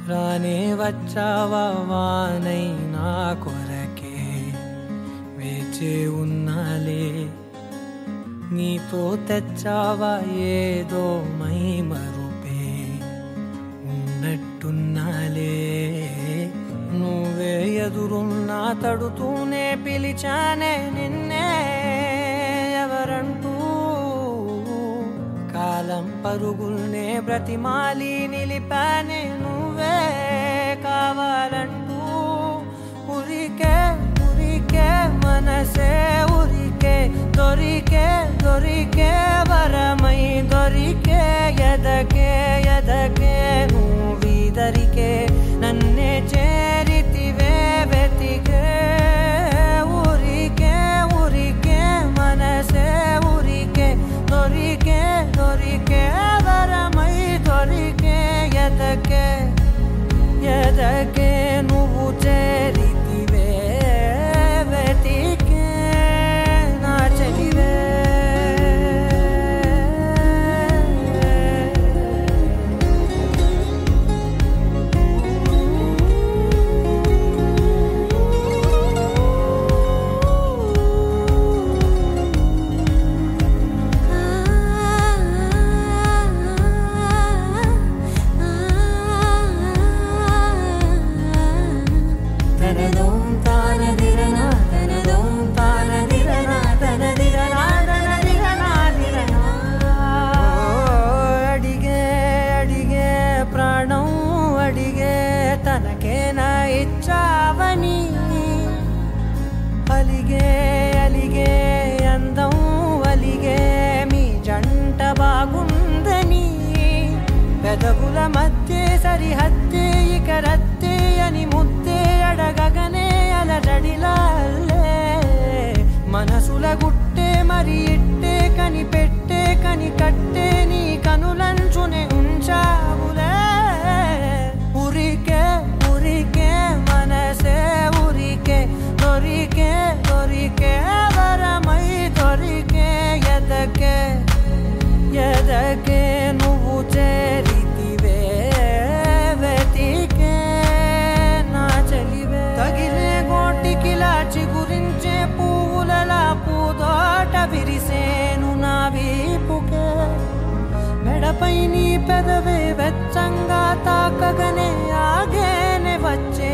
రానే వచ్చావా వానై నా కొరకే వేచే ఉన్నాలే నీతో తెచ్చావా ఏదో మై మరుపే ఉన్నట్టున్నాలే నువ్వే ఎదురున్నా తడుతూనే పిలిచానే నిన్నే ఎవరంటూ కాలం పరుగుల్నే బ్రతిమాలి నిలిపానే నువ్వే కావాలంటూ ఉరికే ఉరికే మనసే ఉరికే దొరికే దొరికే వరమై దొరికే ఎదకే ఎదకే నువ్విదరికే నన్నే చేరితివే వెతికే ఉరికే ఉరికే మనసే ఉరికే దొరికే దొరికే వరమై దొరికే ఎదకే ఎదకే నువ్వు చేరితివే వెతికే నా చెలివే తనకేనా ఇచ్చావని అలిగే అలిగే అందం అలిగే మీ జంట బాగుందని పెదవుల మధ్య సరిహద్దే ఇక రద్దే అని ముద్దే అడగగనే అలజడిలాలే మనసుల గుట్టే మరి ఇట్టే కని పెట్టే కని కట్టే నీ కనులంచునే ఉంచావులే ఉరికే ఉరికే మనసే ఉరికే దొరికే దొరికే వరమై దొరికే ఎదకే ఎదకే నువ్వు చేరితివే వెతికే నా చెలివే తగిలే గోటికిలా చిగురించే పువ్వులలా పూదోట విరిసేను నా వీపుకే మెడపై నీ పెదవే వెచ్చంగా తాకగనే ఆగేనే వచ్చే